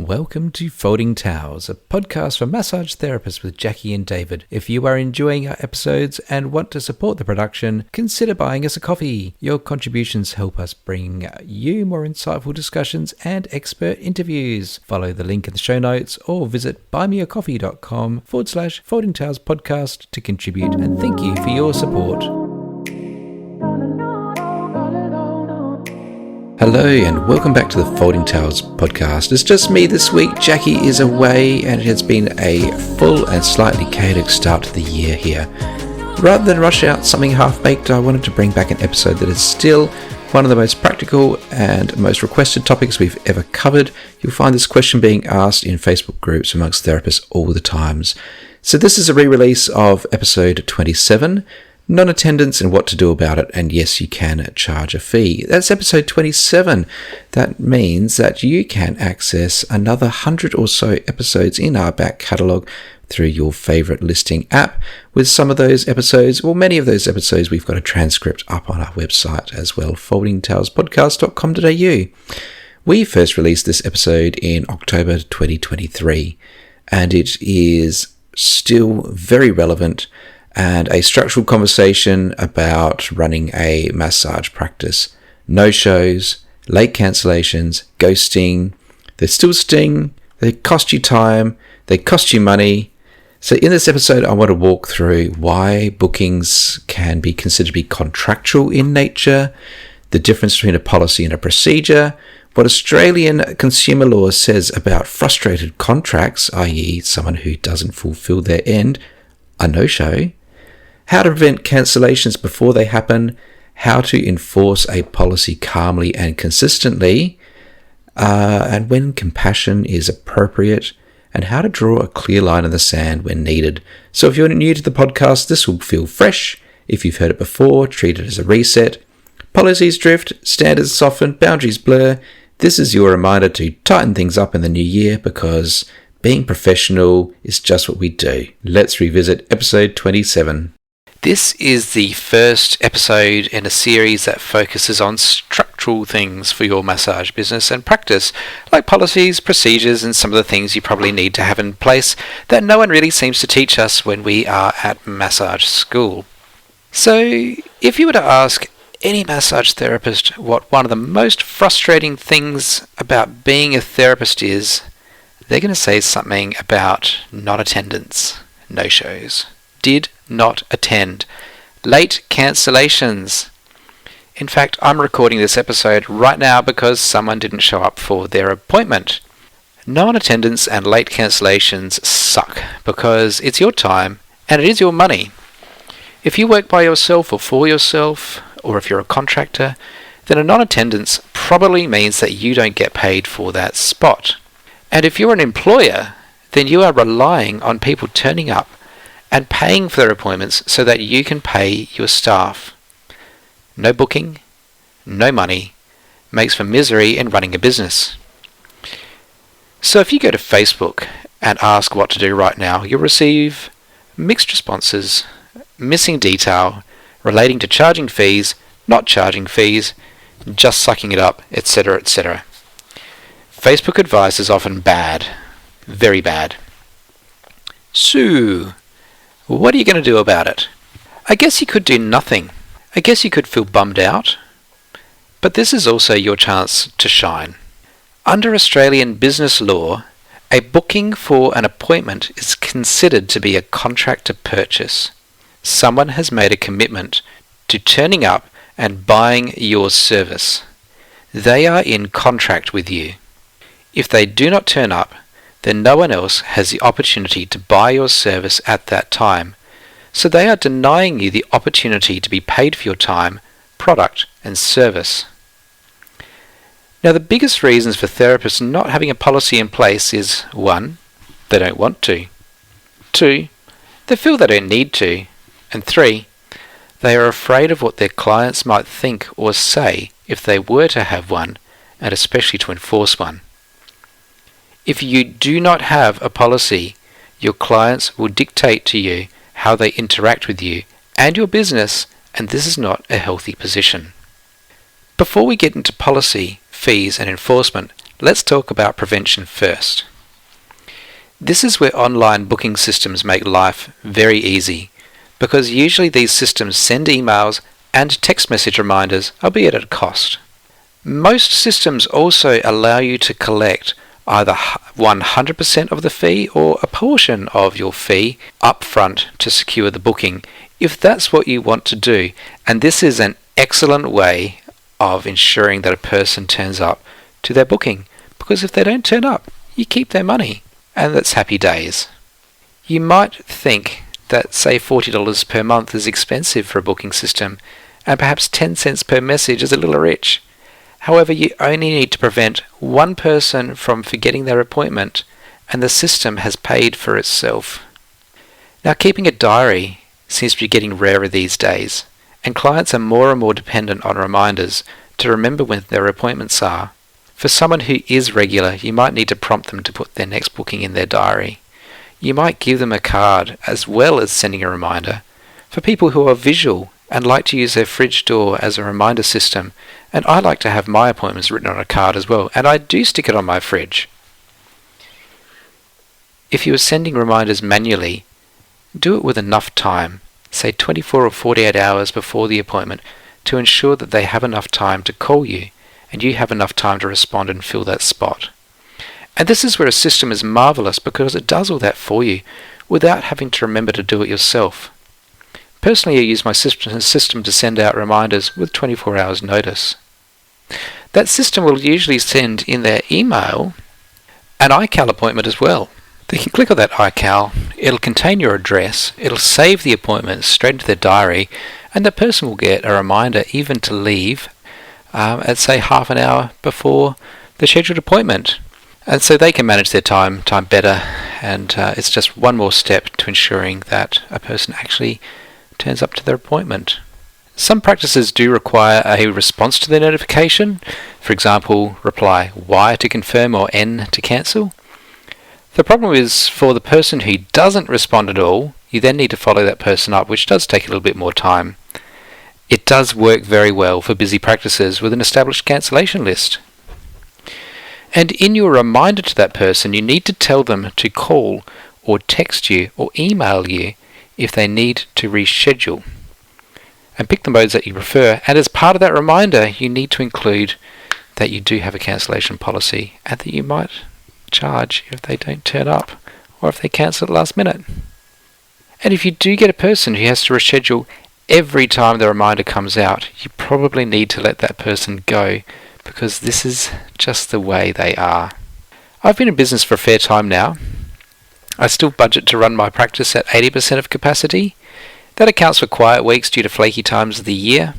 Welcome to Folding Towels, a podcast for massage therapists with Jackie and David. If you are enjoying our episodes and want to support the production, consider buying us a coffee. Your contributions help us bring you more insightful discussions and expert interviews. Follow the link in the show notes or visit buymeacoffee.com/Folding Towels podcast to contribute, and thank you for your support. Hello and welcome back to the Folding Towels podcast. It's just me this week. Jackie is away and it has been a full and slightly chaotic start to the year here. Rather than rush out something half-baked, I wanted to bring back an episode that is still one of the most practical and most requested topics we've ever covered. You'll find this question being asked in Facebook groups amongst therapists all the times. So this is a re-release of episode 27, non-attendance and what to do about it, and yes, you can charge a fee. That's episode 27. That means that you can access another 100 or so episodes in our back catalogue through your favourite listing app. With some of those episodes, or many of those episodes, we've got a transcript up on our website as well, foldingtowespodcast.com.au. We first released this episode in October 2023, and it is still very relevant and a structural conversation about running a massage practice. No-shows, late cancellations, ghosting. They still sting, they cost you time, they cost you money. So in this episode, I want to walk through why bookings can be considered to be contractual in nature, the difference between a policy and a procedure, what Australian consumer law says about frustrated contracts, i.e. someone who doesn't fulfill their end, a no-show, how to prevent cancellations before they happen, how to enforce a policy calmly and consistently, and when compassion is appropriate, and how to draw a clear line in the sand when needed. So if you're new to the podcast, this will feel fresh. If you've heard it before, treat it as a reset. Policies drift, standards soften, boundaries blur. This is your reminder to tighten things up in the new year, because being professional is just what we do. Let's revisit episode 27. This is the first episode in a series that focuses on structural things for your massage business and practice, like policies, procedures, and some of the things you probably need to have in place that no one really seems to teach us when we are at massage school. So, if you were to ask any massage therapist what one of the most frustrating things about being a therapist is, they're going to say something about non-attendance, no-shows, did not attend, late cancellations. In fact, I'm recording this episode right now because someone didn't show up for their appointment. Non-attendance and late cancellations suck because it's your time and it is your money. If you work by yourself or for yourself, or if you're a contractor, then a non-attendance probably means that you don't get paid for that spot. And if you're an employer, then you are relying on people turning up and paying for their appointments so that you can pay your staff. No booking, no money, makes for misery in running a business. So if you go to Facebook and ask what to do right now, you'll receive mixed responses, missing detail, relating to charging fees, not charging fees, just sucking it up, etc., etc. Facebook advice is often bad, very bad. So, what are you going to do about it? I guess you could do nothing. I guess you could feel bummed out. But this is also your chance to shine. Under Australian business law, a booking for an appointment is considered to be a contract to purchase. Someone has made a commitment to turning up and buying your service. They are in contract with you. If they do not turn up, then no one else has the opportunity to buy your service at that time. So they are denying you the opportunity to be paid for your time, product, and service. Now, the biggest reasons for therapists not having a policy in place is 1. They don't want to. 2. They feel they don't need to. And 3. They are afraid of what their clients might think or say if they were to have one, and especially to enforce one. If you do not have a policy, your clients will dictate to you how they interact with you and your business, and this is not a healthy position. Before we get into policy, fees and enforcement, let's talk about prevention first. This is where online booking systems make life very easy, because usually these systems send emails and text message reminders, albeit at a cost. Most systems also allow you to collect either 100% of the fee or a portion of your fee upfront to secure the booking, if that's what you want to do. And this is an excellent way of ensuring that a person turns up to their booking, because if they don't turn up, you keep their money, and that's happy days. You might think that, say, $40 per month is expensive for a booking system, and perhaps 10 cents per message is a little rich. However, you only need to prevent one person from forgetting their appointment, and the system has paid for itself. Now, keeping a diary seems to be getting rarer these days, and clients are more and more dependent on reminders to remember when their appointments are. For someone who is regular, you might need to prompt them to put their next booking in their diary. You might give them a card as well as sending a reminder. For people who are visual and like to use their fridge door as a reminder system, and I like to have my appointments written on a card as well, and I do stick it on my fridge. If you are sending reminders manually, do it with enough time, say 24 or 48 hours before the appointment, to ensure that they have enough time to call you, and you have enough time to respond and fill that spot. And this is where a system is marvellous, because it does all that for you without having to remember to do it yourself. Personally, I use my system to send out reminders with 24 hours notice. That system will usually send in their email an iCal appointment as well. They can click on that iCal, it'll contain your address, it'll save the appointment straight into their diary, and the person will get a reminder even to leave at, say, half an hour before the scheduled appointment. And so they can manage their time better, and it's just one more step to ensuring that a person actually turns up to their appointment. Some practices do require a response to their notification. For example, reply Y to confirm or N to cancel. The problem is, for the person who doesn't respond at all, you then need to follow that person up, which does take a little bit more time. It does work very well for busy practices with an established cancellation list. And in your reminder to that person, you need to tell them to call or text you or email you if they need to reschedule. And pick the modes that you prefer. And as part of that reminder, you need to include that you do have a cancellation policy and that you might charge if they don't turn up or if they cancel at the last minute. And if you do get a person who has to reschedule every time the reminder comes out, you probably need to let that person go, because this is just the way they are. I've been in business for a fair time now. I still budget to run my practice at 80% of capacity. That accounts for quiet weeks due to flaky times of the year,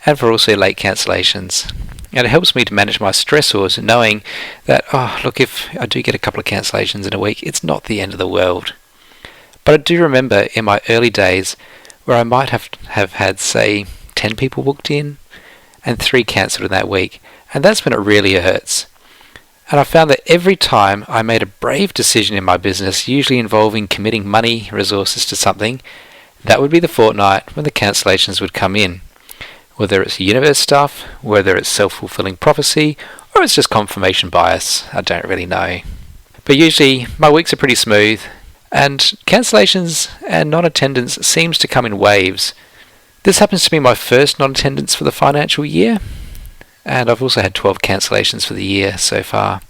and for also late cancellations. And it helps me to manage my stressors, knowing that, look, if I do get a couple of cancellations in a week, it's not the end of the world. But I do remember in my early days where I might have had, say, 10 people booked in and 3 cancelled in that week, and that's when it really hurts. And I found that every time I made a brave decision in my business, usually involving committing money, resources to something, that would be the fortnight when the cancellations would come in. Whether it's universe stuff, whether it's self-fulfilling prophecy, or it's just confirmation bias, I don't really know. But usually my weeks are pretty smooth, and cancellations and non-attendance seems to come in waves. This happens to be my first non-attendance for the financial year, and I've also had 12 cancellations for the year so far.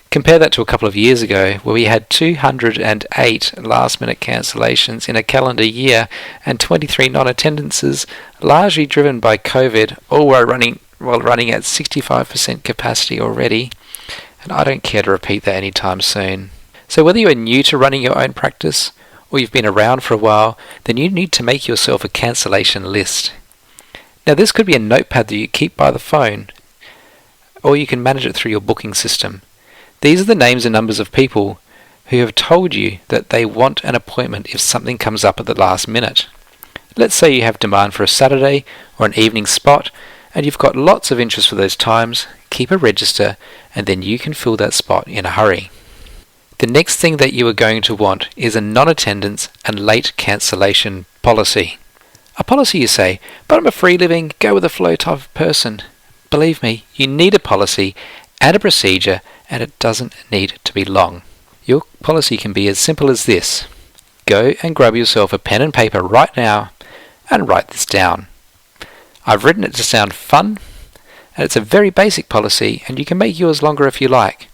Compare that to a couple of years ago, where we had 208 last-minute cancellations in a calendar year and 23 non-attendances, largely driven by COVID, all while running at 65% capacity already, and I don't care to repeat that anytime soon. So whether you are new to running your own practice, or you've been around for a while, then you need to make yourself a cancellation list. Now this could be a notepad that you keep by the phone, or you can manage it through your booking system. These are the names and numbers of people who have told you that they want an appointment if something comes up at the last minute. Let's say you have demand for a Saturday or an evening spot, and you've got lots of interest for those times. Keep a register, and then you can fill that spot in a hurry. The next thing that you are going to want is a non-attendance and late cancellation policy. A policy, you say, but I'm a free living, go with the flow type of person. Believe me, you need a policy, and a procedure, and it doesn't need to be long. Your policy can be as simple as this. Go and grab yourself a pen and paper right now and write this down. I've written it to sound fun, and it's a very basic policy, and you can make yours longer if you like.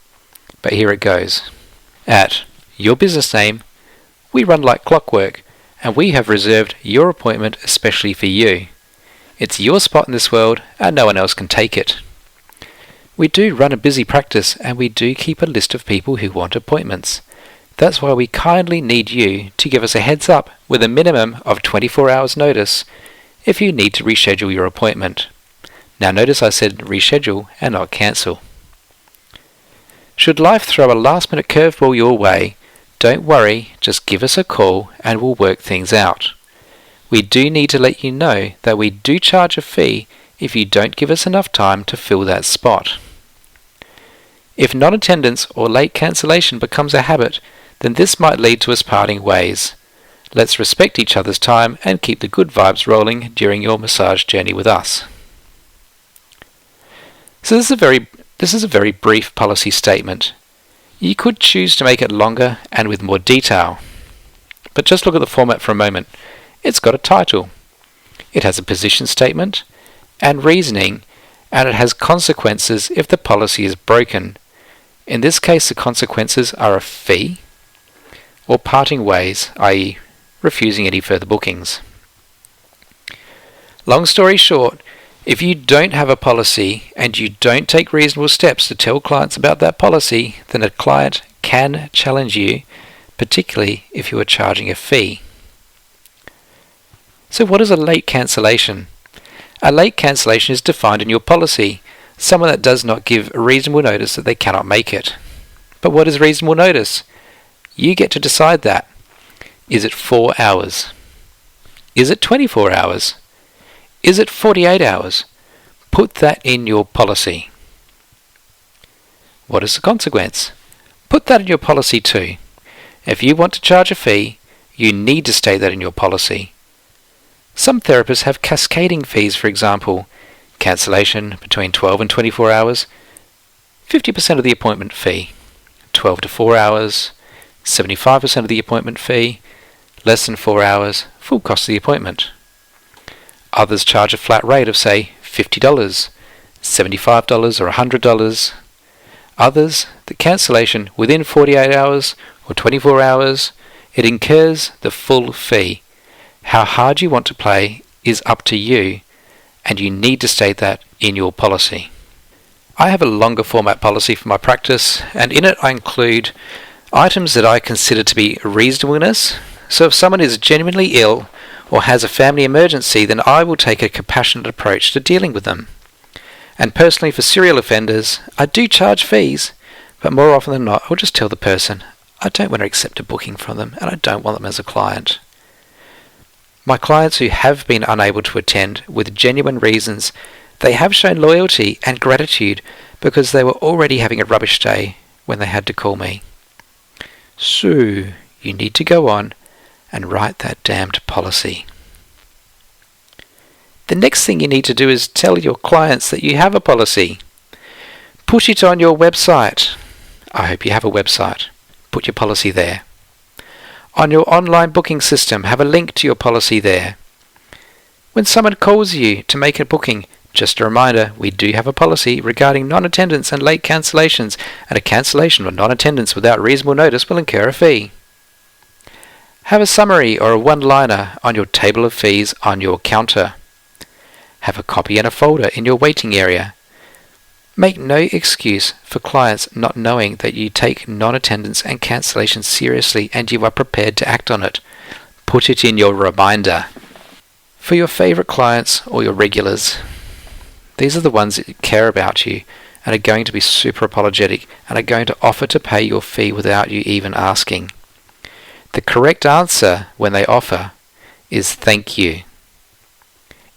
But here it goes. At your business name, we run like clockwork, and we have reserved your appointment especially for you. It's your spot in this world, and no one else can take it. We do run a busy practice, and we do keep a list of people who want appointments. That's why we kindly need you to give us a heads up with a minimum of 24 hours notice if you need to reschedule your appointment. Now notice I said reschedule and not cancel. Should life throw a last-minute curveball your way, don't worry, just give us a call and we'll work things out. We do need to let you know that we do charge a fee if you don't give us enough time to fill that spot. If non-attendance or late cancellation becomes a habit, then this might lead to us parting ways. Let's respect each other's time and keep the good vibes rolling during your massage journey with us. So this is a very brief policy statement. You could choose to make it longer and with more detail. But just look at the format for a moment. It's got a title. It has a position statement and reasoning, and it has consequences if the policy is broken. In this case, the consequences are a fee or parting ways, i.e. refusing any further bookings. Long story short, if you don't have a policy and you don't take reasonable steps to tell clients about that policy, then a client can challenge you, particularly if you are charging a fee. So what is a late cancellation? A late cancellation is defined in your policy, someone that does not give reasonable notice that they cannot make it. But what is reasonable notice? You get to decide that. Is it 4 hours? Is it 24 hours? Is it 48 hours? Put that in your policy. What is the consequence? Put that in your policy too. If you want to charge a fee, you need to state that in your policy. Some therapists have cascading fees, for example, cancellation between 12 and 24 hours, 50% of the appointment fee, 12 to 4 hours, 75% of the appointment fee, less than 4 hours, full cost of the appointment. Others charge a flat rate of, say, $50, $75 or $100. Others, the cancellation within 48 hours or 24 hours, it incurs the full fee. How hard you want to play is up to you, and you need to state that in your policy. I have a longer format policy for my practice, and in it I include items that I consider to be reasonableness. So if someone is genuinely ill or has a family emergency, then I will take a compassionate approach to dealing with them. And personally, for serial offenders, I do charge fees, but more often than not, I'll just tell the person I don't want to accept a booking from them and I don't want them as a client. My clients who have been unable to attend with genuine reasons, they have shown loyalty and gratitude because they were already having a rubbish day when they had to call me. So, you need to go on and write that damned policy. The next thing you need to do is tell your clients that you have a policy. Put it on your website. I hope you have a website. Put your policy there. On your online booking system, have a link to your policy there. When someone calls you to make a booking, just a reminder, we do have a policy regarding non-attendance and late cancellations, and a cancellation or non-attendance without reasonable notice will incur a fee. Have a summary or a one-liner on your table of fees on your counter. Have a copy and a folder in your waiting area. Make no excuse for clients not knowing that you take non-attendance and cancellation seriously and you are prepared to act on it. Put it in your reminder. For your favourite clients or your regulars, these are the ones that care about you and are going to be super apologetic and are going to offer to pay your fee without you even asking. The correct answer when they offer is thank you.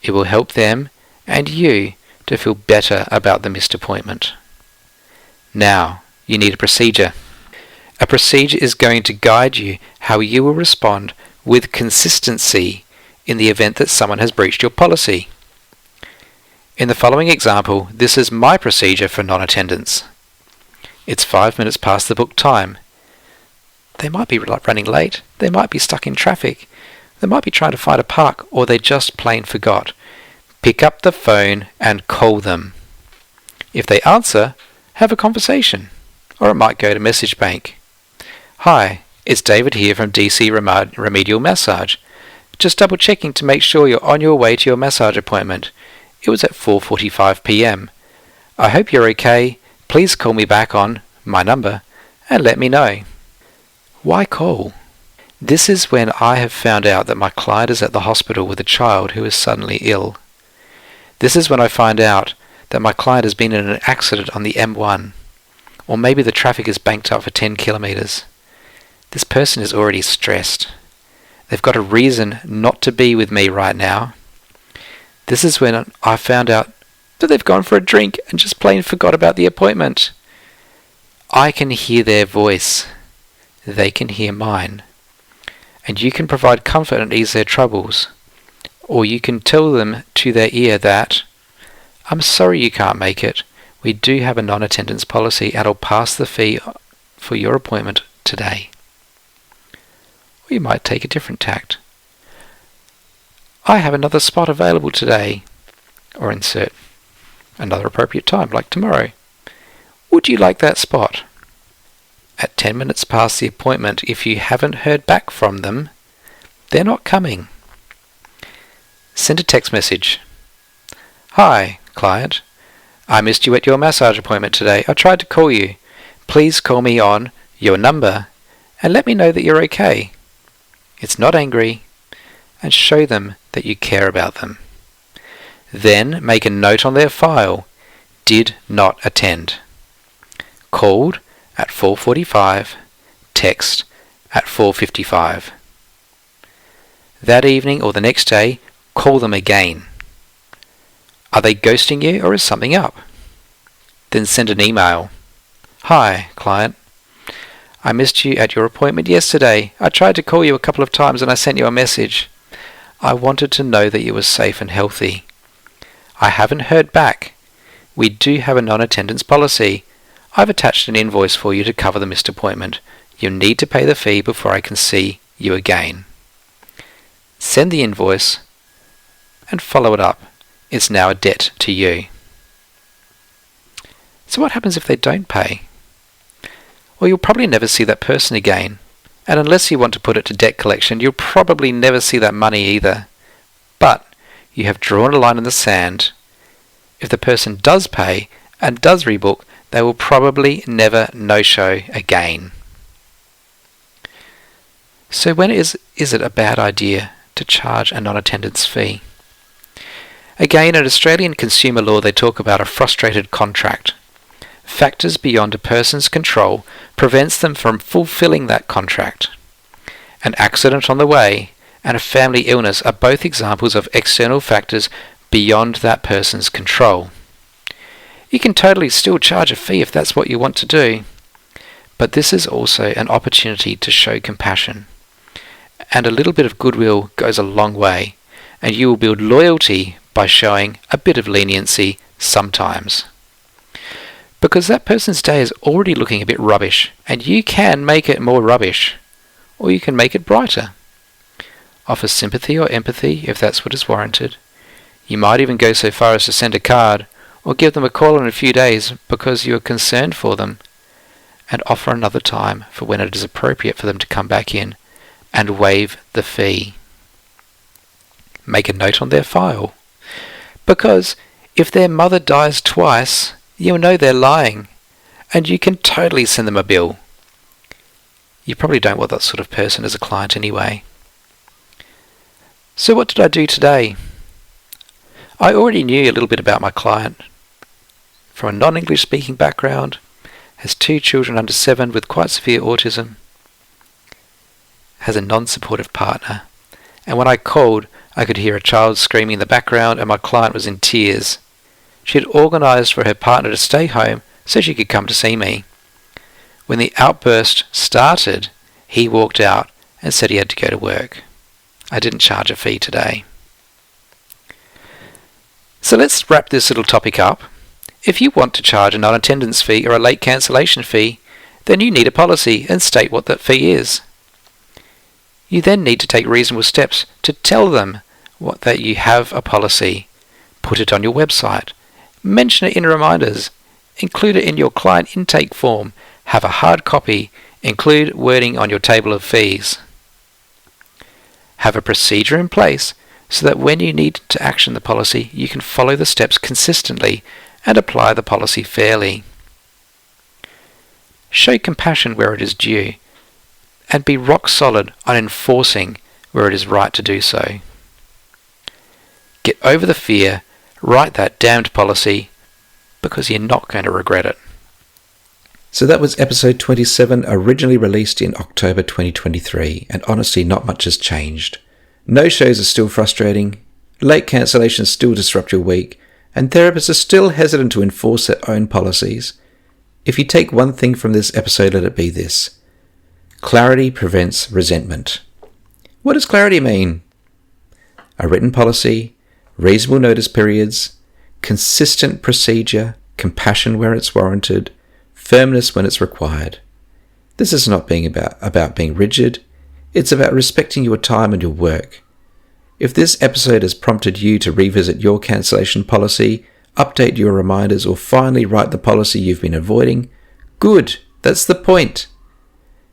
It will help them and you to feel better about the missed appointment. Now, you need a procedure. A procedure is going to guide you how you will respond with consistency in the event that someone has breached your policy. In the following example, this is my procedure for non-attendance. It's 5 minutes past the booked time. They might be running late, they might be stuck in traffic, they might be trying to find a park, or they just plain forgot. Pick up the phone and call them. If they answer, have a conversation, or it might go to message bank. Hi, it's David here from DC Remedial Massage. Just double checking to make sure you're on your way to your massage appointment. It was at 4:45 p.m. I hope you're okay. Please call me back on my number and let me know. Why call? This is when I have found out that my client is at the hospital with a child who is suddenly ill. This is when I find out that my client has been in an accident on the M1, or maybe the traffic is banked up for 10 kilometres. This person is already stressed. They've got a reason not to be with me right now. This is when I found out that they've gone for a drink and just plain forgot about the appointment. I can hear their voice. They can hear mine. And you can provide comfort and ease their troubles. Or you can tell them to their ear that, I'm sorry you can't make it. We do have a non-attendance policy and I'll pass the fee for your appointment today. Or you might take a different tact. I have another spot available today. Or insert another appropriate time, like tomorrow. Would you like that spot? At 10 minutes past the appointment, if you haven't heard back from them, they're not coming. Send a text message. Hi, client. I missed you at your massage appointment today. I tried to call you. Please call me on your number and let me know that you're okay. It's not angry, and show them that you care about them. Then make a note on their file. Did not attend. Called at 4:45. Text at 4:55. That evening or the next day, call them again. Are they ghosting you or is something up? Then send an email. Hi, client. I missed you at your appointment yesterday. I tried to call you a couple of times and I sent you a message. I wanted to know that you were safe and healthy. I haven't heard back. We do have a non-attendance policy. I've attached an invoice for you to cover the missed appointment. You need to pay the fee before I can see you again. Send the invoice and follow it up. It's now a debt to you. So what happens if they don't pay? Well, you'll probably never see that person again. And unless you want to put it to debt collection, you'll probably never see that money either. But you have drawn a line in the sand. If the person does pay and does rebook, they will probably never no-show again. So when is it a bad idea to charge a non-attendance fee? Again, in Australian consumer law, they talk about a frustrated contract. Factors beyond a person's control prevents them from fulfilling that contract. An accident on the way and a family illness are both examples of external factors beyond that person's control. You can totally still charge a fee if that's what you want to do, but this is also an opportunity to show compassion. And a little bit of goodwill goes a long way, and you will build loyalty by showing a bit of leniency sometimes. Because that person's day is already looking a bit rubbish, and you can make it more rubbish, or you can make it brighter. Offer sympathy or empathy if that's what is warranted. You might even go so far as to send a card, or give them a call in a few days because you are concerned for them, and offer another time for when it is appropriate for them to come back in, and waive the fee. Make a note on their file, because if their mother dies twice, you'll know they're lying, and you can totally send them a bill. You probably don't want that sort of person as a client anyway. So what did I do today? I already knew a little bit about my client. From a non-English speaking background, has 2 children under 7 with quite severe autism, has a non-supportive partner, and when I called, I could hear a child screaming in the background and my client was in tears. She had organised for her partner to stay home so she could come to see me. When the outburst started, he walked out and said he had to go to work. I didn't charge a fee today. So let's wrap this little topic up. If you want to charge a non-attendance fee or a late cancellation fee, then you need a policy and state what that fee is. You then need to take reasonable steps to tell them that you have a policy. Put it on your website. Mention it in reminders. Include it in your client intake form. Have a hard copy. Include wording on your table of fees. Have a procedure in place so that when you need to action the policy, you can follow the steps consistently and apply the policy fairly. Show compassion where it is due, and be rock solid on enforcing where it is right to do so. Get over the fear, write that damned policy, because you're not going to regret it. So that was episode 27, originally released in October 2023, and honestly not much has changed. No shows are still frustrating, late cancellations still disrupt your week, and therapists are still hesitant to enforce their own policies. If you take one thing from this episode, let it be this: clarity prevents resentment. What does clarity mean? A written policy, reasonable notice periods, consistent procedure, compassion where it's warranted, firmness when it's required. This is not being about being rigid. It's about respecting your time and your work. If this episode has prompted you to revisit your cancellation policy, update your reminders, or finally write the policy you've been avoiding, good, that's the point.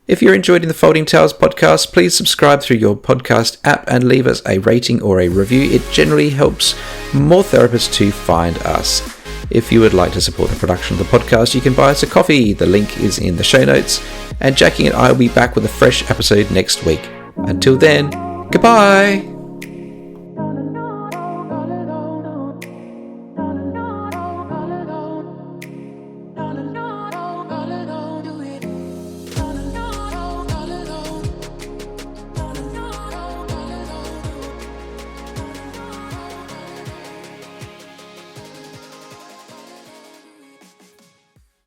If you're enjoying the Folding Towers podcast, please subscribe through your podcast app and leave us a rating or a review. It generally helps more therapists to find us. If you would like to support the production of the podcast, you can buy us a coffee. The link is in the show notes. And Jackie and I will be back with a fresh episode next week. Until then, goodbye!